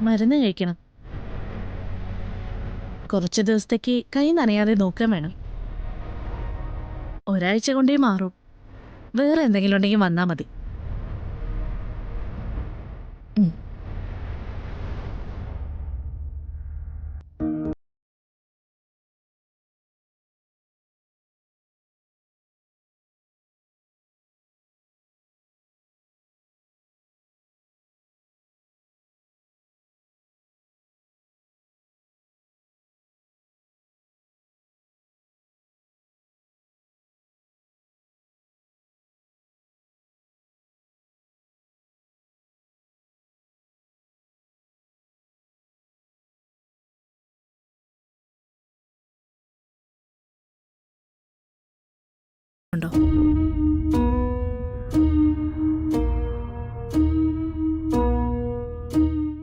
മരുന്ന് കഴിക്കണം. കുറച്ച് ദിവസത്തേക്ക് കൈ നനയാതെ നോക്കാൻ വേണം. ഒരാഴ്ച കൊണ്ടേ മാറും. വേറെ എന്തെങ്കിലും ഉണ്ടെങ്കിൽ വന്നാൽ മതി. ഉണ്ടോ?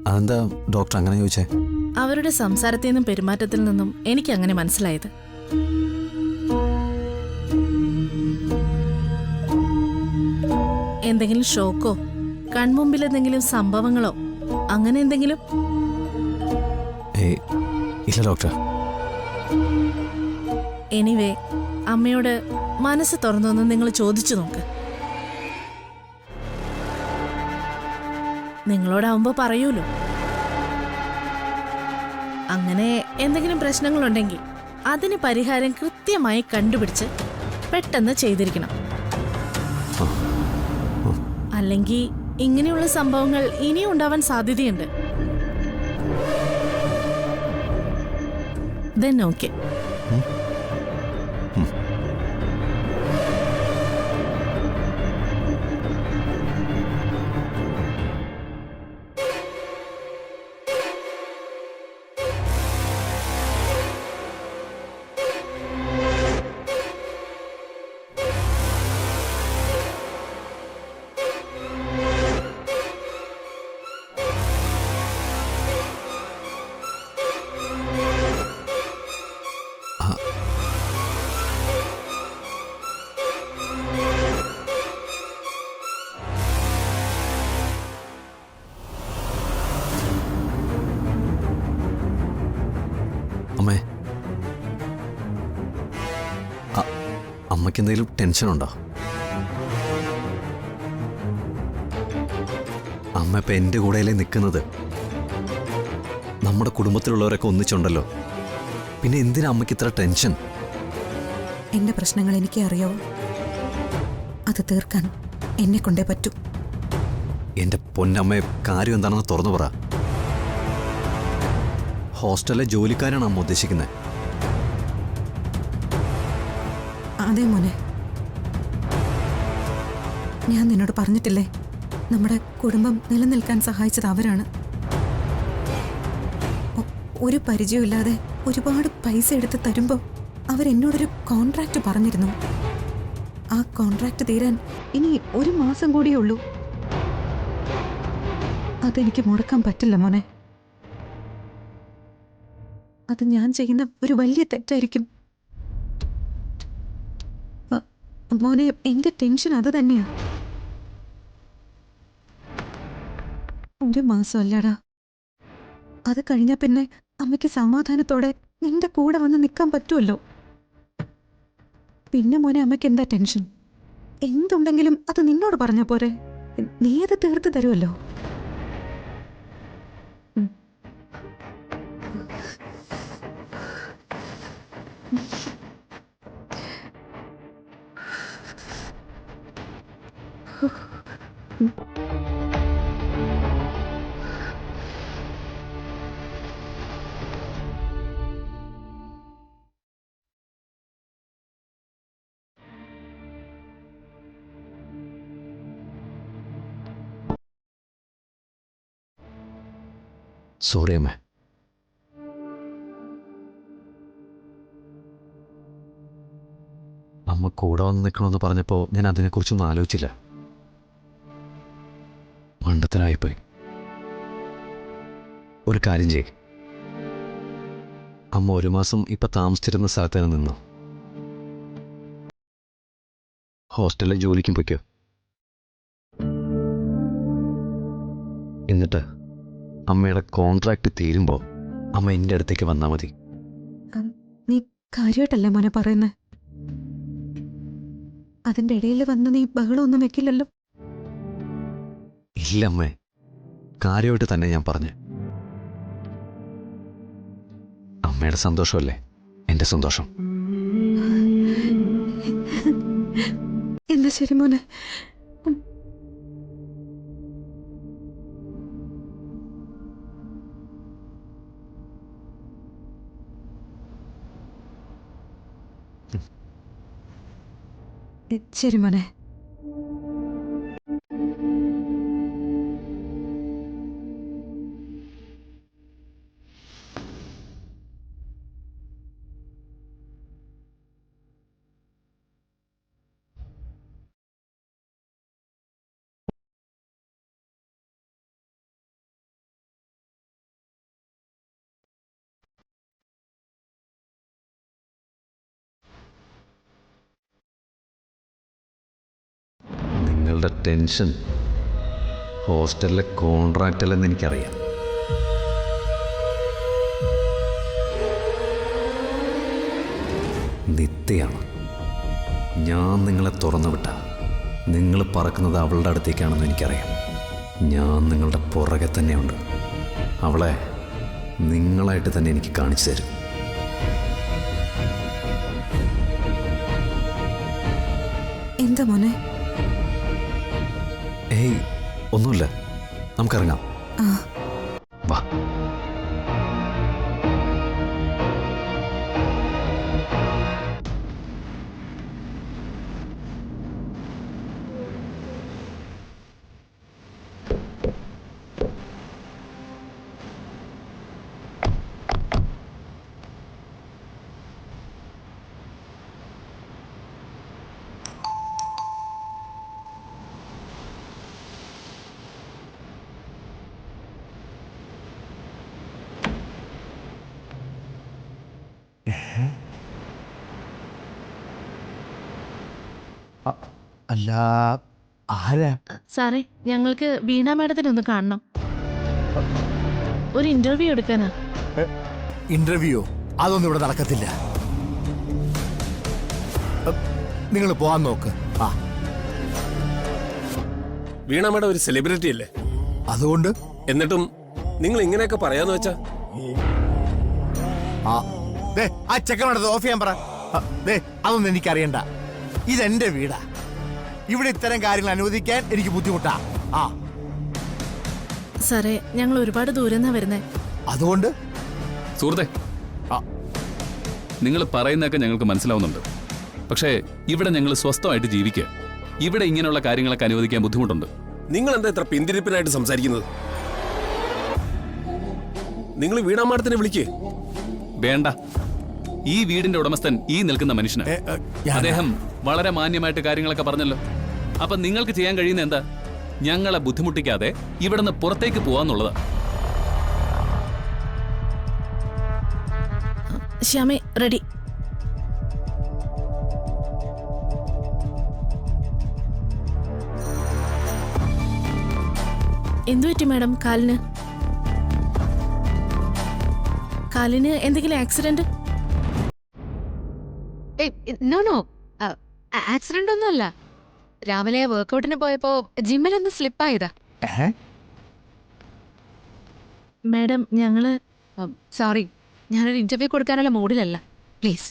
അതെന്താ ഡോക്ടർ അങ്ങനെ ചോദിച്ചേ? അവരുടെ സംസാരത്തിൽ നിന്നും പെരുമാറ്റത്തിൽ നിന്നും എനിക്ക് അങ്ങനെ മനസ്സിലായത്. എന്തെങ്കിലും ഷോക്കോ കൺമുമ്പിൽ എന്തെങ്കിലും സംഭവങ്ങളോ അങ്ങനെ എന്തെങ്കിലും? ഇല്ല ഡോക്ടർ. എനിവേ, അമ്മയോട് മനസ്സ് തുറന്നൊന്ന് നിങ്ങൾ ചോദിച്ചു നോക്ക്. നിങ്ങളോടാവുമ്പോ പറയൂലോ. അങ്ങനെ എന്തെങ്കിലും പ്രശ്നങ്ങളുണ്ടെങ്കിൽ അതിന് പരിഹാരം കൃത്യമായി കണ്ടുപിടിച്ച് പെട്ടെന്ന് ചെയ്തിരിക്കണം. അല്ലെങ്കിൽ ഇങ്ങനെയുള്ള സംഭവങ്ങൾ ഇനിയും ഉണ്ടാവാൻ സാധ്യതയുണ്ട്. Then okay. അമ്മേ, അമ്മയ്ക്ക് എന്തെങ്കിലും ടെൻഷനുണ്ടോ? അമ്മ ഇപ്പം എൻ്റെ കൂടെയല്ലേ നിൽക്കുന്നത്. നമ്മുടെ കുടുംബത്തിലുള്ളവരൊക്കെ ഒന്നിച്ചുണ്ടല്ലോ. പിന്നെ എന്തിനാ അമ്മയ്ക്ക് ഇത്ര ടെൻഷൻ? എന്റെ പ്രശ്നങ്ങൾ എനിക്ക് അറിയാവൂ. അത് തീർക്കാൻ എന്നെ കൊണ്ടേ പറ്റൂ. എൻ്റെ പൊന്നമ്മയെ കാര്യം എന്താണെന്ന് തുറന്നു പറ. ഹോസ്റ്റലിലെ ജോലിക്കാരാണ് അമ്മ ഉദ്ദേശിക്കുന്നത്? അതെ മോനെ, ഞാൻ നിന്നോട് പറഞ്ഞിട്ടില്ലേ, നമ്മുടെ കുടുംബം നിലനിൽക്കാൻ സഹായിച്ചത് അവരാണ്. ഒരു പരിചയമില്ലാതെ ഒരുപാട് പൈസ എടുത്ത് തരുമ്പോൾ അവരെന്നോടൊരു കോൺട്രാക്റ്റ് പറഞ്ഞിരുന്നു. ആ കോൺട്രാക്റ്റ് തീരാൻ ഇനി 1 മാസം കൂടിയേ ഉള്ളൂ. അതെനിക്ക് മുടക്കാൻ പറ്റില്ല മോനെ. അത് ഞാൻ ചെയ്യുന്ന ഒരു വലിയ തെറ്റായിരിക്കും മോനെ. എന്റെ ടെൻഷൻ അത് തന്നെയാ. 1 മാസമല്ലടാ, അത് കഴിഞ്ഞാ പിന്നെ അമ്മയ്ക്ക് സമാധാനത്തോടെ നിന്റെ കൂടെ വന്ന് നിൽക്കാൻ പറ്റുമല്ലോ. പിന്നെ മോനെ, അമ്മയ്ക്ക് എന്താ ടെൻഷൻ? എന്തുണ്ടെങ്കിലും അത് നിന്നോട് പറഞ്ഞാ പോരെ. നീ അത് തീർത്ത് തരുമല്ലോ. സോറി അമ്മേ. അമ്മ കൂടെ വന്ന് നിൽക്കണമെന്ന് പറഞ്ഞപ്പോൾ ഞാൻ അതിനെക്കുറിച്ചൊന്നും ആലോചിച്ചില്ല. മണ്ടത്തരായിപ്പോയി. ഒരു കാര്യം ചെയ്യ്, അമ്മ 1 മാസം ഇപ്പം താമസിച്ചിരുന്ന സ്ഥലത്ത് തന്നെ നിന്നോ. ഹോസ്റ്റലിലെ ജോലിക്കും പൊയ്ക്കോ. എന്നിട്ട് അമ്മയുടെ കോൺട്രാക്റ്റ് തീരുമ്പോൾ അമ്മ എൻ്റെ അടുത്തേക്ക് വന്നാൽ മതി. നീ കാര്യമായിട്ടല്ലേ മോനെ പറയുന്നേ? അതിന്റെ ഇടയിൽ വന്ന് നീ ബഹളമൊന്നും വെക്കില്ലല്ലോ? ഇല്ല അമ്മേ, കാര്യമായിട്ട് തന്നെ ഞാൻ പറഞ്ഞു. അമ്മയുടെ സന്തോഷമല്ലേ എൻ്റെ സന്തോഷം. എന്നാ ശരി മോനെ. ശരി മോനെ. നിങ്ങളുടെ ടെൻഷൻ ഹോസ്റ്റലിലെ കോൺട്രാക്റ്റ് അല്ലെന്ന് എനിക്കറിയാം. നിത്യയാണ്. ഞാൻ നിങ്ങളെ തുറന്നു വിട്ട നിങ്ങൾ പറക്കുന്നത് അവളുടെ അടുത്തേക്കാണെന്ന് എനിക്കറിയാം. ഞാൻ നിങ്ങളുടെ പുറകെ തന്നെയുണ്ട്. അവളെ നിങ്ങളായിട്ട് തന്നെ എനിക്ക് കാണിച്ചു തരും. എന്താ മോനെ? ഏയ് ഒന്നുമില്ല, നമുക്കിറങ്ങാം. വാ. അല്ല, ആരാ? സാറേ, ഞങ്ങൾക്ക് വീണ മാഡത്തിനെ ഒന്ന് കാണണം. ഒരു ഇന്റർവ്യൂ എടുക്കാനാ. ഇന്റർവ്യൂ? അതൊന്നും ഇവിടെ നടക്കത്തില്ല. നിങ്ങൾ പോവാൻ നോക്ക്. വീണ മേഡം ഒരു സെലിബ്രിറ്റി അല്ലേ? അതുകൊണ്ട് എന്നിട്ടും നിങ്ങൾ ഇങ്ങനെയൊക്കെ പറയാന്ന് വെച്ചാ? ആ ചെക്കനോട് ഓഫ് ചെയ്യാൻ പറ. അതൊന്നും എനിക്കറിയണ്ട. ഇതെന്റെ വീടാ. ഇവിടെ ഇത്തരം കാര്യങ്ങൾ അനുവദിക്കാൻ എനിക്ക് ബുദ്ധിമുട്ടാ. സാറേ, ഞങ്ങൾ ഒരുപാട് ദൂരെന്നാ വരുന്നേ. അതുകൊണ്ട് സുഹൃത്തെ, നിങ്ങൾ പറയുന്നതൊക്കെ ഞങ്ങൾക്ക് മനസ്സിലാവുന്നുണ്ട്. പക്ഷേ ഇവിടെ ഞങ്ങൾ സ്വസ്ഥമായിട്ട് ജീവിക്കുക. ഇവിടെ ഇങ്ങനെയുള്ള കാര്യങ്ങളൊക്കെ അനുവദിക്കാൻ ബുദ്ധിമുട്ടുണ്ട്. നിങ്ങൾ എന്താ ഇത്ര പിന്തിരിപ്പിനായിട്ട് സംസാരിക്കുന്നത്? നിങ്ങൾ വീണ മാഡത്തിനെ വിളിക്കേ. വേണ്ട. ഈ വീടിന്റെ ഉടമസ്ഥൻ ഈ നിൽക്കുന്ന മനുഷ്യന്. അദ്ദേഹം വളരെ മാന്യമായിട്ട് കാര്യങ്ങളൊക്കെ പറഞ്ഞല്ലോ. അപ്പൊ നിങ്ങൾക്ക് ചെയ്യാൻ കഴിയുന്ന എന്താ? ഞങ്ങളെ ബുദ്ധിമുട്ടിക്കാതെ ഇവിടുന്ന് പുറത്തേക്ക് പോവാന്നുള്ളതാ. ശ്യാമേ, റെഡി. എന്തുപറ്റി മാഡം? കാലിന് എന്തെങ്കിലും ആക്സിഡന്റ്? നോ ആക്സിഡന്റ് ഒന്നുമല്ല. രാവിലെ വർക്കൗട്ടിന് പോയപ്പോ ജിമ്മിലൊന്ന് സ്ലിപ്പായതാ. മാഡം, ഞങ്ങള് സോറി, ഞാനൊരു ഇന്റർവ്യൂ കൊടുക്കാനുള്ള മൂഡിലല്ല. പ്ലീസ്.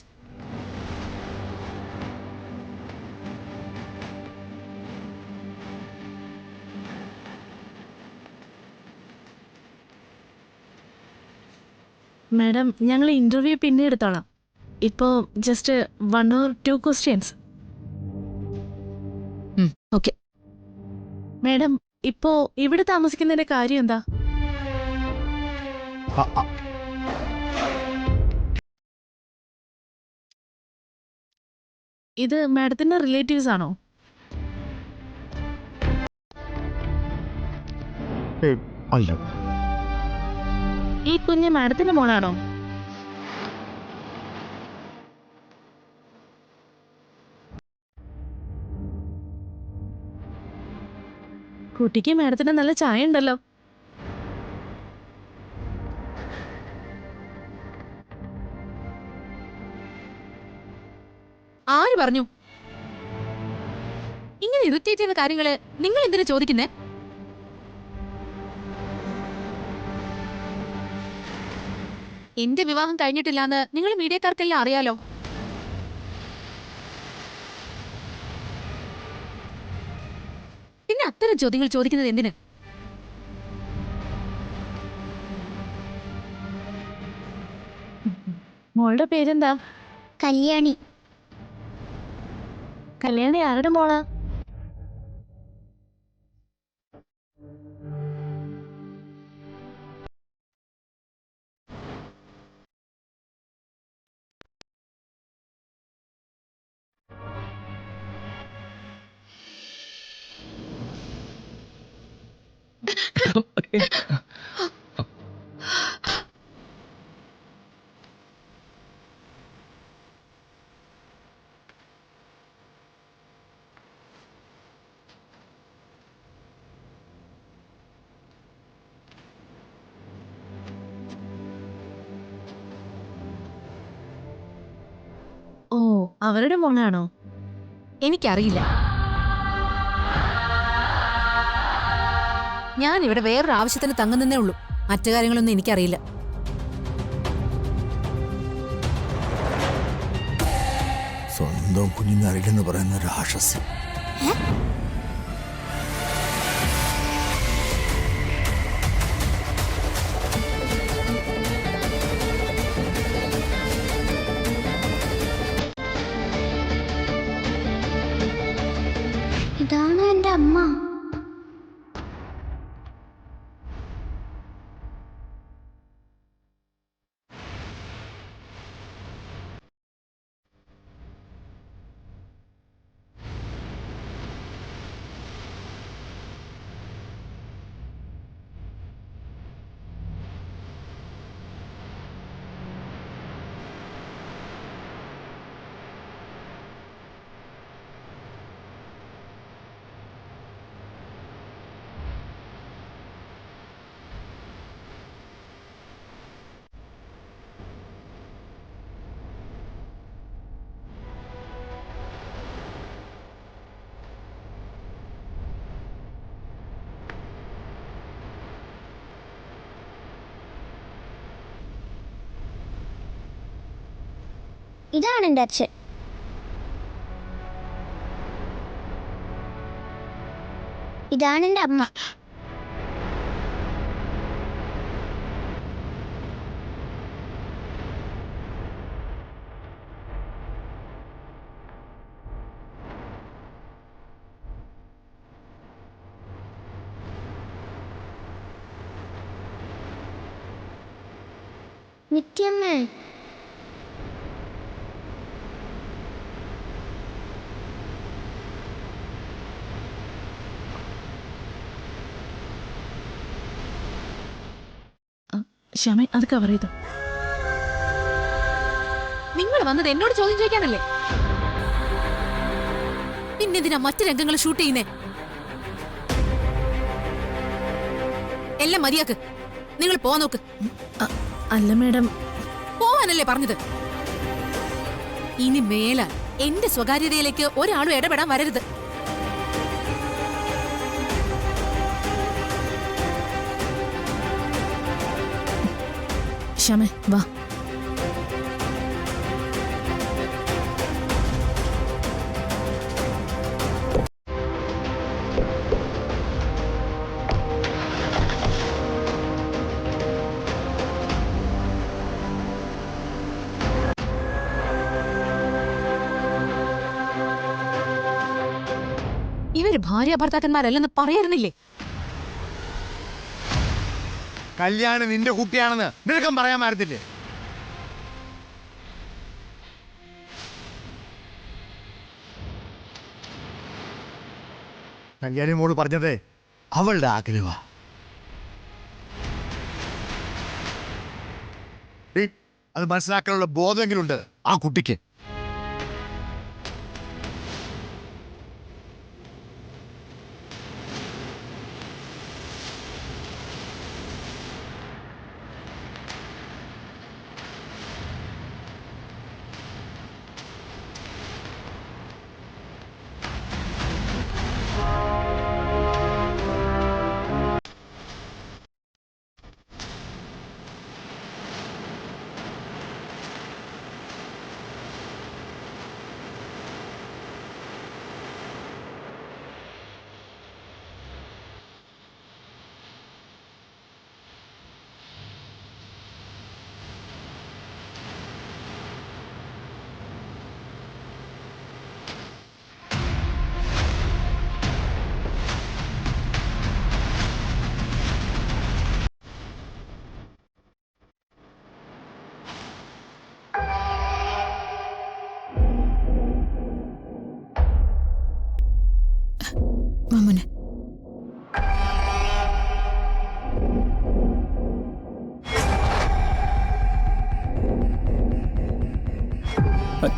മാഡം, ഞങ്ങൾ ഇന്റർവ്യൂ പിന്നെ എടുത്തോളാം. ഇപ്പോ just 1 or 2 questions. Okay. Madam, ഇപ്പോ ഇവിടെ താമസിക്കുന്നതിന്റെ കാര്യം എന്താ? ഇത് മാഡത്തിന്റെ റിലേറ്റീവ്സ് ആണോ? അല്ല. ഈ കുഞ്ഞ് മാഡത്തിന്റെ മോളാണോ? കുട്ടിക്ക് മാഡത്തിന് നല്ല ചായ ഉണ്ടല്ലോ. ആര് പറഞ്ഞു? ഇങ്ങനെ ഇറിറ്റേറ്റ് ചെയ്യുന്ന കാര്യങ്ങള് നിങ്ങൾ എന്തിനാ ചോദിക്കുന്നേ? എന്റെ വിവാഹം കഴിഞ്ഞിട്ടില്ലാന്ന് നിങ്ങൾ മീഡിയക്കാർക്കെല്ലാം അറിയാലോ. പിന്നെ അത്തരം ചോദ്യങ്ങൾ ചോദിക്കുന്നത് എന്തിന്? മോളുടെ പേരെന്താ? കല്യാണി. കല്യാണി ആരുടെ മോളാ? ഓ, അവരുടെ മോളാണോ? എനിക്കറിയില്ല. ഞാൻ ഇവിടെ വേറൊരു ആവശ്യത്തിന് തങ്ങുന്നേ ഉള്ളൂ. മറ്റു കാര്യങ്ങളൊന്നും എനിക്കറിയില്ല. സ്വന്തം കുഞ്ഞിനറിയില്ലെന്ന് പറയുന്ന രാക്ഷസി. ഇതാണ് എൻ്റെ അമ്മ. ഇതാണ് എൻ്റെ അച്ഛൻ. ഇതാണ് എൻ്റെ അമ്മ. നിത്യമ്മേ, ശ്യാമേ, അത് കവർ ചെയ്തോ. നിങ്ങൾ വന്നത് എന്നോട് ചോദ്യം ചോദിക്കാനല്ലേ? പിന്നെന്തിനാ മറ്റു രംഗങ്ങൾ ഷൂട്ട് ചെയ്യുന്നേ? എല്ലാം മതിയാക്ക്. നിങ്ങൾ പോ നോക്ക്. അല്ല മേഡം, പോവാനല്ലേ പറഞ്ഞത്? ഇനി മേലാൽ എന്റെ സ്വകാര്യതയിലേക്ക് ഒരാളും ഇടപെടാൻ വരരുത്. ശ്യാമേ വാ. ഇവര് ഭാര്യ ഭർത്താക്കന്മാരല്ലെന്ന് പറയാറുന്നില്ലേ? കല്യാണി നിന്റെ കുട്ടിയാണെന്ന് നിനക്കും പറയാൻ മാറത്തില്ലേ? കല്യാണി മോള് പറഞ്ഞത് അവളുടെ ആഗ്രഹ. അത് മനസ്സിലാക്കാനുള്ള ബോധമെങ്കിലും ഉണ്ട് ആ കുട്ടിക്ക്.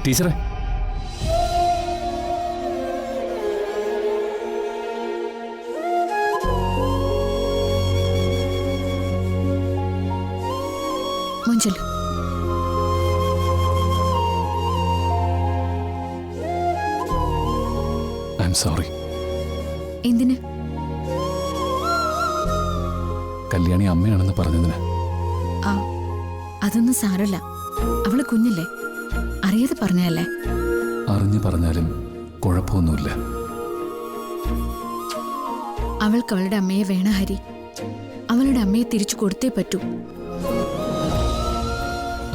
ടീച്ചറെ, മഞ്ജൽ, ഐ എം സോറി. എന്തിന്? കല്യാണി അമ്മയാണെന്ന് പറഞ്ഞതിന്. ആ, അതൊന്നും സാരല്ല. അവള് കുഞ്ഞല്ലേ, അറിയാതെ പറഞ്ഞല്ലേ. അറിഞ്ഞു പറഞ്ഞാലും കുഴപ്പമൊന്നുമില്ല. അവൾക്ക് അവളുടെ അമ്മയെ വേണ ഹരി. അവളുടെ അമ്മയെ തിരിച്ചു കൊടുത്തേ പറ്റൂ.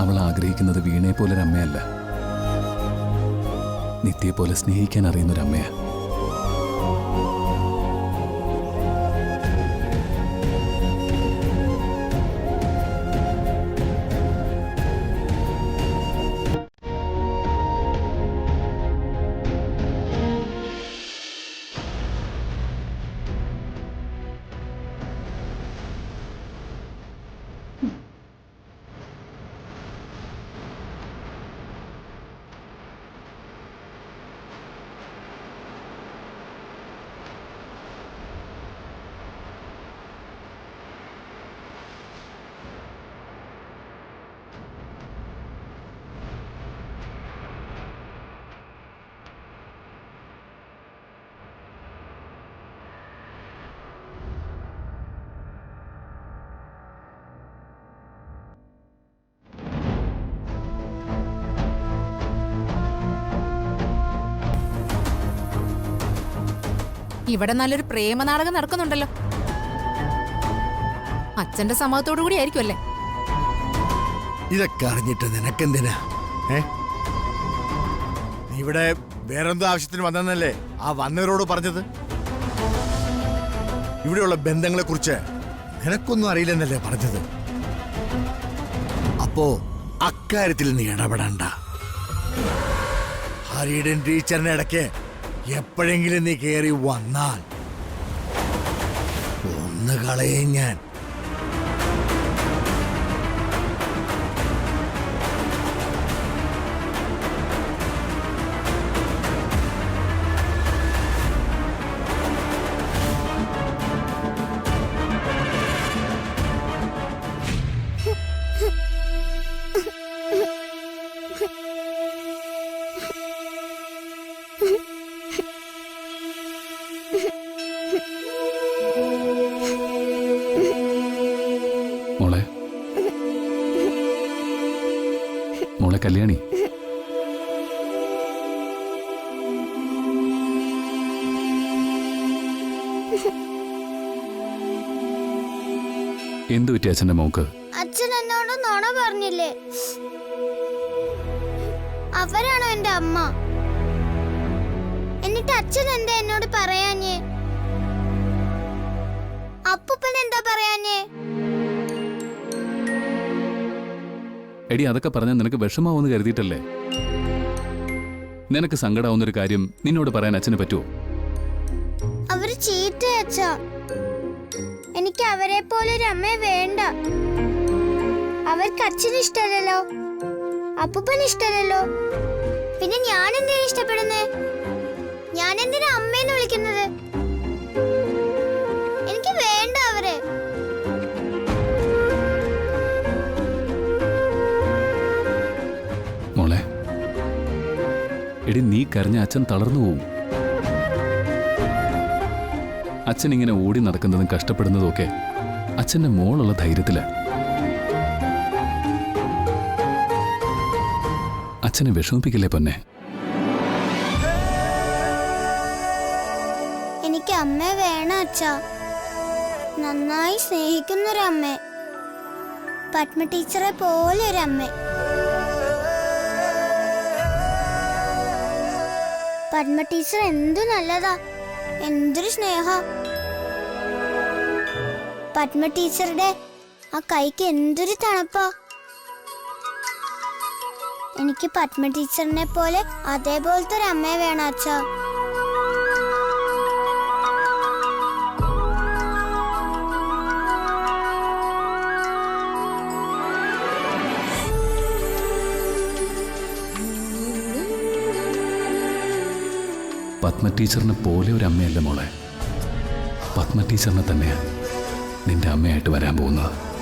അവൾ ആഗ്രഹിക്കുന്നത് വീണയെ പോലെ അമ്മയല്ല, നിത്യയെ പോലെ സ്നേഹിക്കാൻ അറിയുന്നൊരമ്മയാ. ഇവിടെ നല്ലൊരു പ്രേമനാടകം നടക്കുന്നുണ്ടല്ലോ. അച്ഛന്റെ സമ്മതത്തോടു കൂടി ആയിരിക്കും അല്ലേ? ഇതൊക്കെ അറിഞ്ഞിട്ട് നിനക്കെന്തിനാ? നീ ഇവിടെ വേറെന്തോ ആവശ്യത്തിന് വന്നെന്നല്ലേ ആ വന്നവരോട് പറഞ്ഞത്? ഇവിടെയുള്ള ബന്ധങ്ങളെ കുറിച്ച് നിനക്കൊന്നും അറിയില്ലെന്നല്ലേ പറഞ്ഞത്? അപ്പോ അക്കാര്യത്തിൽ നീ ഇടപെടണ്ട. ഹരിയുടെ ടീച്ചറിന്റെ ഇടയ്ക്ക് എപ്പോഴെങ്കിലും നീ കയറി വന്നാൽ ഒന്ന് കളയും ഞാൻ. മോളെ കല്യാണി, എന്തു പറ്റി അച്ഛന്റെ മോക്ക്? അച്ഛൻ എന്നോട് നുണ പറഞ്ഞില്ലേ? അവരാണോ എന്റെ അമ്മ? എന്നിട്ട് അച്ഛൻ എന്താ എന്നോട് പറയാഞ്ഞേ? അപ്പൂപ്പൻ എന്താ പറയാഞ്ഞേ? എടി, അതൊക്കെ പറഞ്ഞാൽ നിനക്ക് വിഷമാവെന്ന് കരുതിയിട്ടല്ലേ? നിനക്ക് സങ്കടാവുന്നൊരു കാര്യം നിന്നോട് പറയാൻ അച്ഛന് പറ്റുമോ? അവര് ചീത്ത അച്ഛാ. എനിക്ക് അവരെ പോലെ ഒരു അമ്മയെ വേണ്ട. അവർക്ക് അച്ഛന് ഇഷ്ടമല്ലല്ലോ, അപ്പൂപ്പൻ ഇഷ്ടമല്ലല്ലോ. പിന്നെ ഞാൻ എന്തിനാ ഇഷ്ടപ്പെടുന്നേ? ഞാൻ എന്തിനാ അമ്മേന്ന് വിളിക്കുന്നത്? എനിക്ക് വേണ്ട അവരെ. മോളെ, എടി, നീ കരഞ്ഞ അച്ഛൻ തളർന്നു പോവും. അച്ഛൻ ഇങ്ങനെ ഓടി നടക്കുന്നതും കഷ്ടപ്പെടുന്നതും ഒക്കെ അച്ഛന്റെ മോളുള്ള ധൈര്യത്തില. അച്ഛനെ വിഷമിപ്പിക്കില്ലേ പൊന്നെ? എനിക്ക് അമ്മയെ വേണം അച്ഛാ. നന്നായി സ്നേഹിക്കുന്നൊരമ്മ, പത്മ ടീച്ചറെ പോലെ ഒരമ്മ. പത്മ ടീച്ചർ എന്തു നല്ലതാ, എന്തൊരു സ്നേഹ. പത്മ ടീച്ചറുടെ ആ കൈക്ക് എന്തൊരു തണുപ്പാ. എനിക്ക് പത്മ ടീച്ചറിനെ പോലെ അതേപോലത്തെ ഒരു അമ്മയെ വേണം അച്ഛാ. പത്മ ടീച്ചറിനെ പോലെ ഒരു അമ്മയല്ല മോളെ. പത്മ ടീച്ചറിനെ തന്നെയാണ് നിന്റെ അമ്മയായിട്ട് വരാൻ പോകുന്നത്.